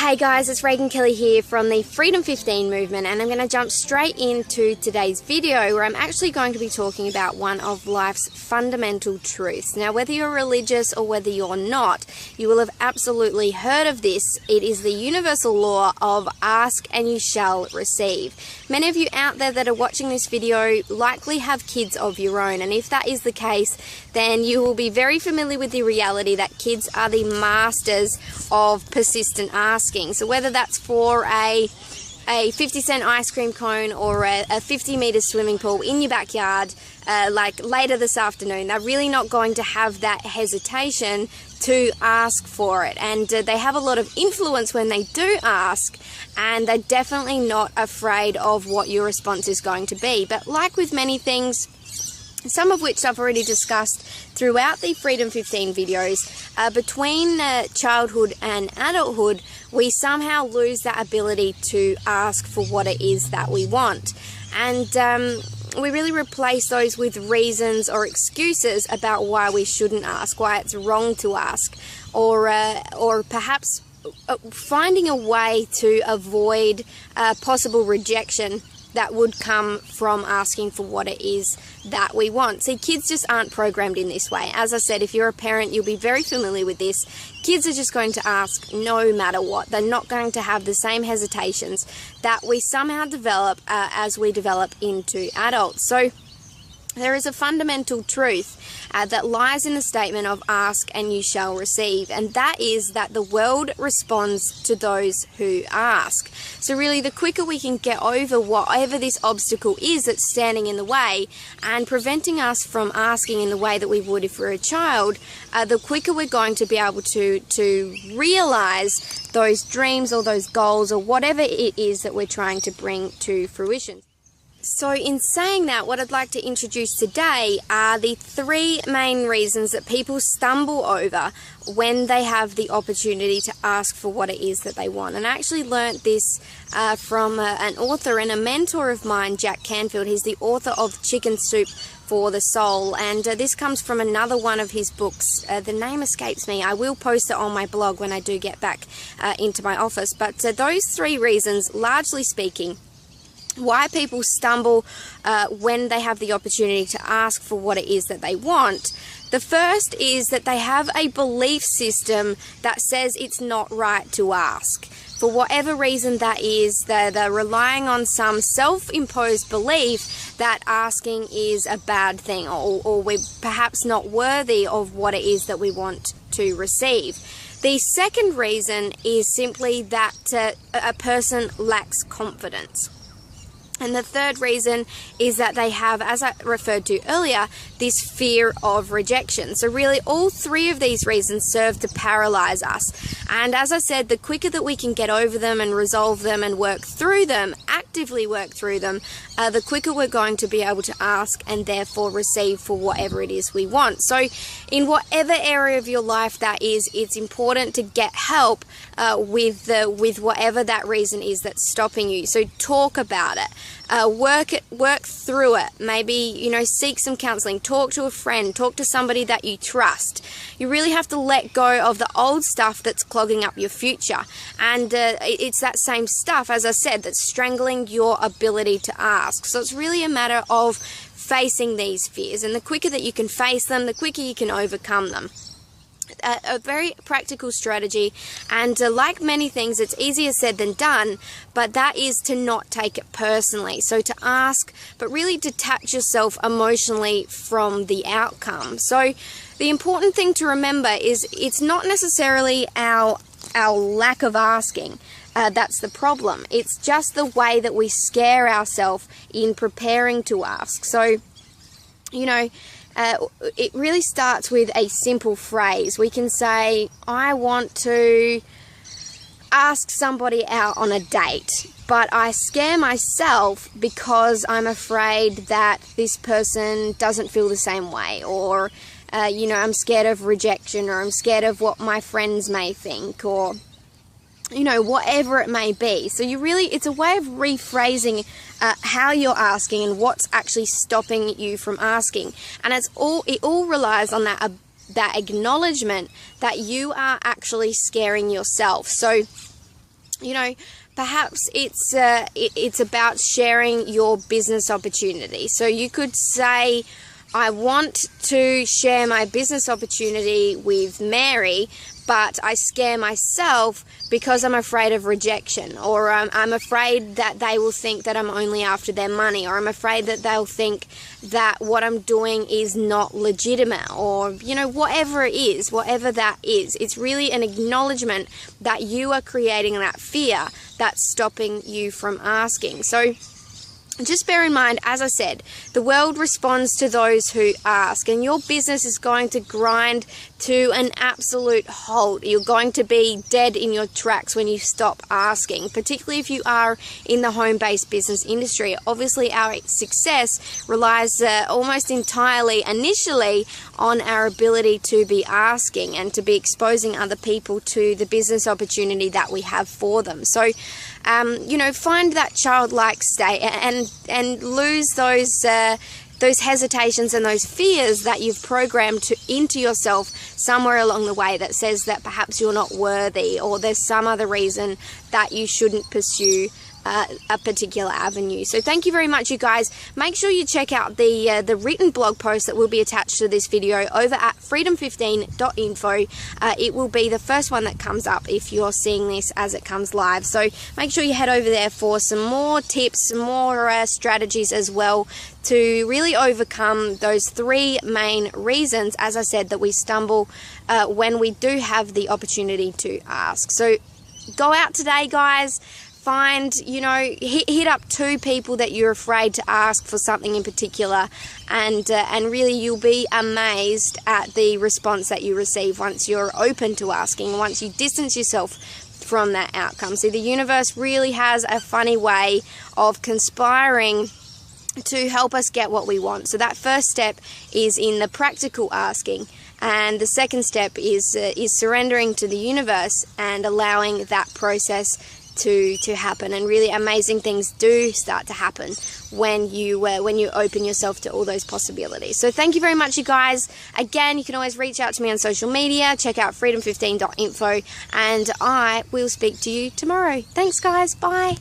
Hey guys, it's Reagan Kelly here from the Freedom 15 movement, and I'm going to jump straight into today's video where I'm actually going to be talking about one of life's fundamental truths. Now, whether you're religious or whether you're not, you will have absolutely heard of this. It is the universal law of ask and you shall receive. Many of you out there that are watching this video likely have kids of your own, and if that is the case, then you will be very familiar with the reality that kids are the masters of persistent asking. So whether that's for a 50-cent ice cream cone or a 50-meter swimming pool in your backyard, like later this afternoon, they're really not going to have that hesitation to ask for it. And they have a lot of influence when they do ask, and they're definitely not afraid of what your response is going to be. But like with many things, some of which I've already discussed throughout the Freedom 15 videos, between childhood and adulthood, we somehow lose that ability to ask for what it is that we want. And we really replace those with reasons or excuses about why we shouldn't ask, why it's wrong to ask, or perhaps finding a way to avoid possible rejection that would come from asking for what it is that we want. See, kids just aren't programmed in this way. As I said, if you're a parent, you'll be very familiar with this. Kids are just going to ask no matter what. They're not going to have the same hesitations that we somehow develop as we develop into adults. So there is a fundamental truth that lies in the statement of ask and you shall receive, and that is that the world responds to those who ask. So really, the quicker we can get over whatever this obstacle is that's standing in the way and preventing us from asking in the way that we would if we were a child, the quicker we're going to be able to realize those dreams or those goals or whatever it is that we're trying to bring to fruition. So in saying that, what I'd like to introduce today are the three main reasons that people stumble over when they have the opportunity to ask for what it is that they want. And I actually learnt this from an author and a mentor of mine, Canfield. He's the author of Chicken Soup for the Soul, and this comes from another one of his books. The name escapes me. I will post it on my blog when I do get back into my office. But those three reasons, largely speaking, why people stumble when they have the opportunity to ask for what it is that they want. The first is that they have a belief system that says it's not right to ask. For whatever reason that is, they're relying on some self-imposed belief that asking is a bad thing, or we're perhaps not worthy of what it is that we want to receive. The second reason is simply that a person lacks confidence. And the third reason is that they have, as I referred to earlier, this fear of rejection. So really, all three of these reasons serve to paralyze us. And as I said, the quicker that we can get over them and resolve them and work through them, actively work through them, the quicker we're going to be able to ask and therefore receive for whatever it is we want. So in whatever area of your life that is, it's important to get help with whatever that reason is that's stopping you. So talk about it. Work through it. Maybe, seek some counseling, talk to a friend, talk to somebody that you trust. You really have to let go of the old stuff that's clogging up your future. And it's that same stuff, as I said, that's strangling your ability to ask. So it's really a matter of facing these fears. And the quicker that you can face them, the quicker you can overcome them. A very practical strategy, and like many things, it's easier said than done, but that is to not take it personally. So to ask, but really detach yourself emotionally from the outcome. So the important thing to remember is it's not necessarily our lack of asking that's the problem. It's just the way that we scare ourselves in preparing to ask. So, it really starts with a simple phrase. We can say, I want to ask somebody out on a date, but I scare myself because I'm afraid that this person doesn't feel the same way, or, I'm scared of rejection, or I'm scared of what my friends may think, or whatever it may be. So it's a way of rephrasing how you're asking and what's actually stopping you from asking. And it all relies on that acknowledgement that you are actually scaring yourself. So Perhaps it's about sharing your business opportunity. So you could say, I want to share my business opportunity with Mary, but I scare myself because I'm afraid of rejection, or I'm afraid that they will think that I'm only after their money, or I'm afraid that they'll think that what I'm doing is not legitimate, or, whatever it is, whatever that is. It's really an acknowledgement that you are creating that fear that's stopping you from asking. So just bear in mind, as I said, the world responds to those who ask, and your business is going to grind to an absolute halt. You're going to be dead in your tracks when you stop asking, particularly if you are in the home-based business industry. Obviously, our success relies almost entirely, initially, on our ability to be asking and to be exposing other people to the business opportunity that we have for them. So, find that childlike state and lose those hesitations and those fears that you've programmed into yourself somewhere along the way that says that perhaps you're not worthy, or there's some other reason that you shouldn't pursue a particular avenue. So thank you very much, you guys. Make sure you check out the written blog post that will be attached to this video over at freedom15.info. It will be the first one that comes up if you're seeing this as it comes live. So make sure you head over there for some more tips, some more strategies as well, to really overcome those three main reasons, as I said, that we stumble when we do have the opportunity to ask. So go out today, guys. Find, hit up 2 people that you're afraid to ask for something in particular, and really you'll be amazed at the response that you receive once you're open to asking, once you distance yourself from that outcome. See, the universe really has a funny way of conspiring to help us get what we want. So that first step is in the practical asking, and the second step is surrendering to the universe and allowing that process to happen. And really amazing things do start to happen when you open yourself to all those possibilities. So thank you very much, you guys. Again, you can always reach out to me on social media. Check out freedom15.info, and I will speak to you tomorrow. Thanks, guys. Bye.